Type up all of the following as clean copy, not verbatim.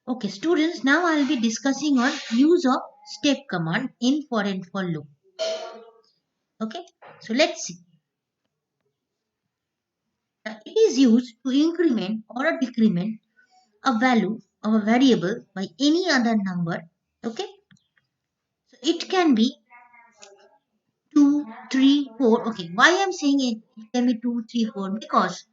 Okay, students, now I'll be discussing on use of step command in for and for loop. Okay, so let's see. It is used to increment or decrement a value of a variable by any other number. Okay, so it can be 2, 3, 4. Okay, why I'm saying it can be 2, 3, 4? Because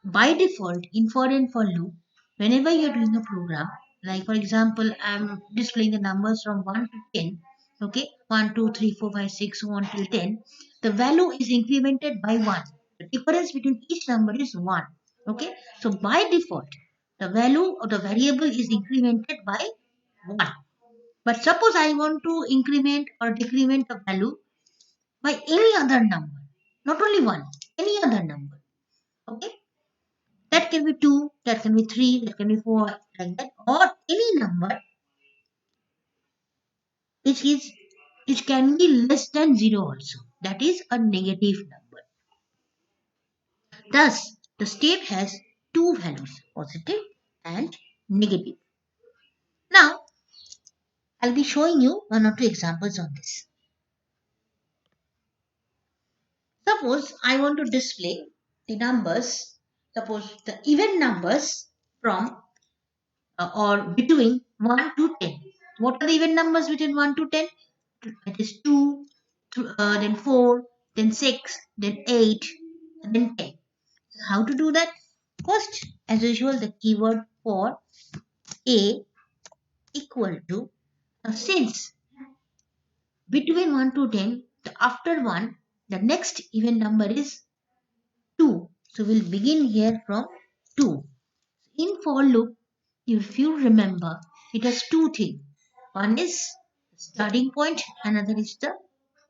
by default in for and for loop, whenever you're doing a program, like for example I'm displaying the numbers from 1 to 10. Okay, 1 2 3 4 5 6 so on till 10, the value is incremented by 1. The difference between each number is 1. Okay, so by default the value of the variable is incremented by 1. But suppose I want to increment or decrement the value by any other number, not only one, any other number. Okay, that can be 2, that can be 3, that can be 4, like that, or any number which is which can be less than 0 also. That is a negative number. Thus, the step has two values, positive and negative. Now, I'll be showing you one or two examples on this. Suppose I want to display the numbers, suppose the even numbers from or between 1 to 10. What are the even numbers between 1 to 10? It is 2, then 4, then 6, then 8, and then 10. How to do that? First, as usual, the keyword for a equal to, since between 1 to 10, the after 1, the next even number is 2. So we'll begin here from 2. In for loop, if you remember, it has two things. One is starting point, another is the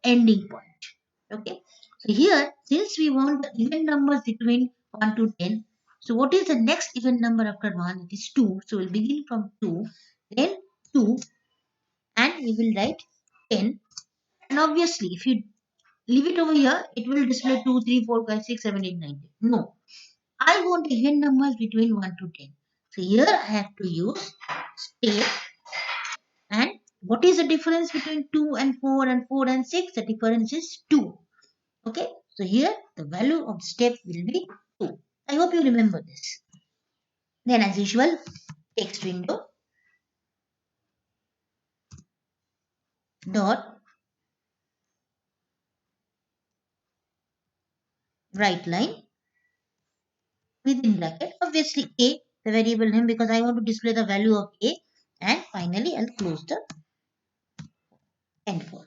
ending point. Okay. So here, since we want the even numbers between 1 to 10, so what is the next even number after 1? It is 2. So we'll begin from 2, then 2, and we will write 10. And obviously, if you leave it over here, it will display 2, 3, 4, 5, 6, 7, 8, 9, 10. No. I want even numbers between 1 to 10. So here I have to use step. And what is the difference between 2 and 4 and 4 and 6? The difference is 2. Okay, so here the value of step will be 2. I hope you remember this. Then as usual, text window dot write line within bracket. Obviously a, the variable name, because I want to display the value of a, and finally I'll close the end for.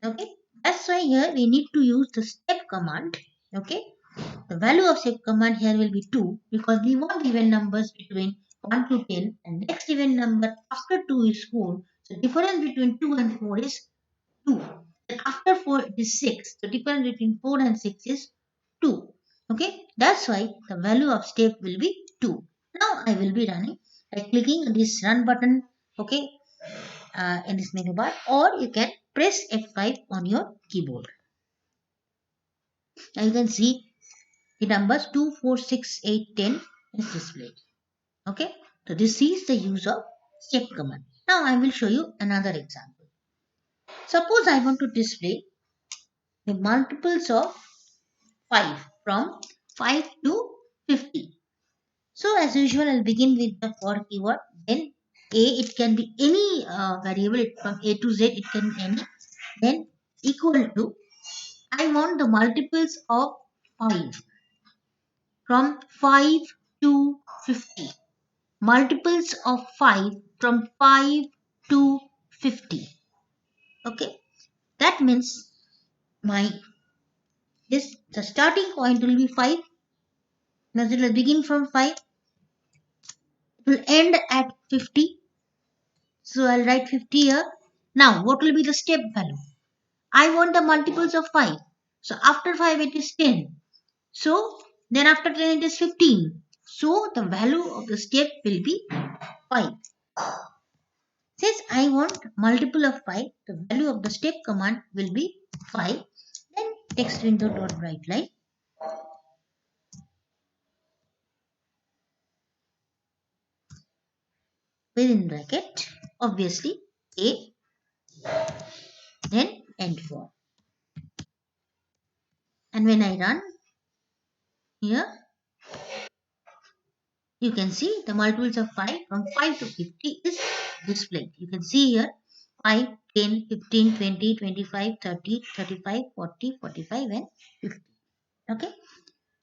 Okay, that's why here we need to use the step command. Okay, the value of step command here will be 2 because we want even numbers between 1 to 10, and next even number after 2 is 4. So difference between 2 and 4 is 2. And after 4 it is 6. The difference between 4 and 6 is 2. Okay, that's why the value of step will be 2. Now I will be running by clicking on this run button. Okay, in this menu bar, or you can press F5 on your keyboard. Now you can see the numbers 2, 4, 6, 8, 10 is displayed. Okay, so this is the use of step command. Now I will show you another example. Suppose I want to display the multiples of 5 from 5 to 50. So as usual, I'll begin with the for keyword. Then a, it can be any variable from a to z. It can be any. Then equal to, I want the multiples of 5 from 5 to 50. Multiples of 5 from 5 to 50. Okay, that means my this the starting point will be 5. Now it will begin from 5. It will end at 50. So I'll write 50 here. Now what will be the step value? I want the multiples of 5. So after 5 it is 10. So then after 10 it is 15. So the value of the step will be 5. Since I want multiple of 5, the value of the step command will be 5. Then text window dot write line within bracket, obviously A, then end for. And when I run here, you can see the multiples of 5 from 5 to 50 is displayed. You can see here 5, 10, 15, 20, 25, 30, 35, 40, 45 and 50. Okay.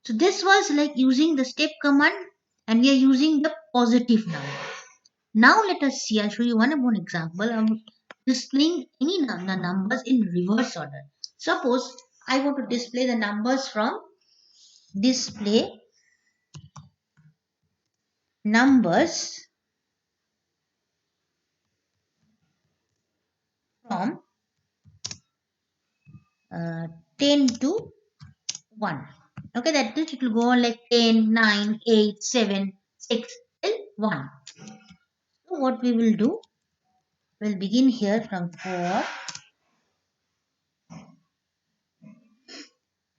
So this was like using the step command and we are using the positive number. Now let us see, I'll show you one more example of displaying any numbers in reverse order. Suppose I want to display the numbers from display numbers from 10 to 1. Okay, that means it will go on like 10, 9, 8, 7, 6 till 1. So what we will do, we'll begin here from 4.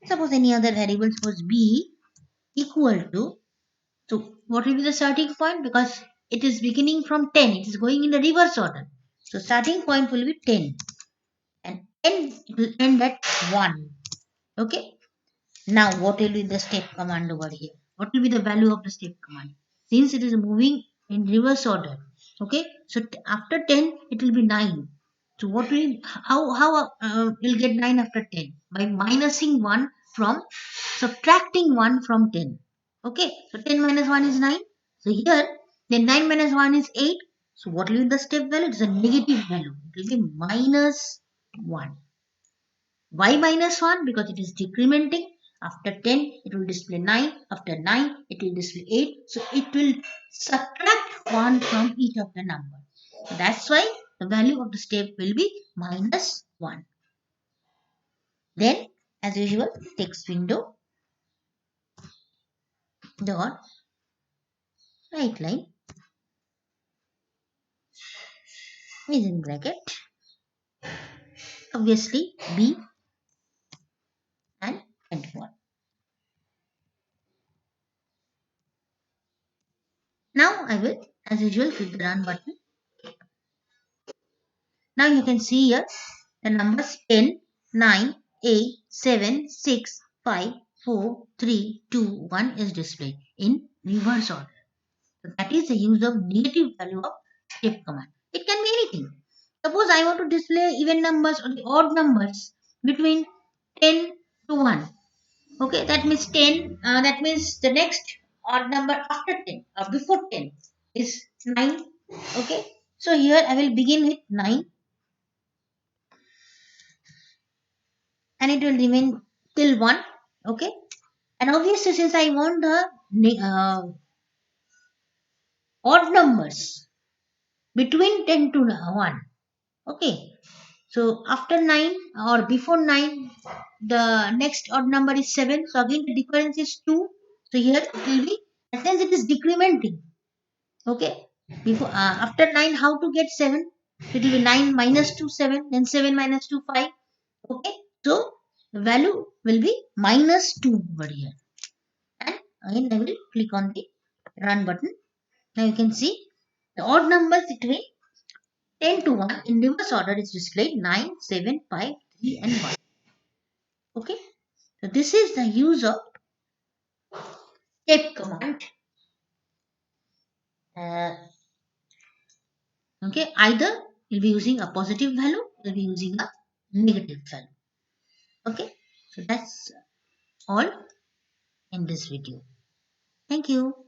Suppose any other variable, suppose b equal to, so what will be the starting point? Because it is beginning from 10, it is going in the reverse order. So starting point will be 10 and will end at 1. Okay. Now what will be the step command over here? What will be the value of the step command? Since it is moving in reverse order. Okay. So after 10 it will be 9. So what will, how we'll get 9 after 10? By minusing 1 from, subtracting 1 from 10. Okay. So 10 minus 1 is 9. So here then 9 minus 1 is 8. So what will be the step value? It's a negative value. It will be minus 1. Why minus 1? Because it is decrementing. After 10, it will display 9. After 9, it will display 8. So it will subtract 1 from each of the numbers. That's why the value of the step will be minus 1. Then, as usual, text window dot right line within bracket, obviously B and end one. Now I will, as usual, click the run button. Now you can see here the numbers 10, 9, 8, 7, 6, 5, 4, 3, 2, 1 is displayed in reverse order. So that is the use of negative value of step command. It can be anything. Suppose I want to display even numbers or the odd numbers between 10 to 1. Okay, that means 10, that means the next odd number after 10 or before 10 is 9. Okay, so here I will begin with 9 and it will remain till 1. Okay, and obviously since I want the odd numbers between 10 to 1. Okay, so after 9 or before 9 the next odd number is 7. So again the difference is 2. So here it will be, and since it is decrementing. Okay, before after 9 how to get 7? It will be 9 minus 2 7, then 7 minus 2 5. Okay, so the value will be minus 2 over here. And again I will click on the run button. Now you can see the odd numbers between 10 to 1 in reverse order is displayed 9, 7, 5, 3 and 1. Okay, so this is the use of step command. Okay, either you'll be using a positive value, you'll be using a negative value. Okay, so that's all in this video. Thank you.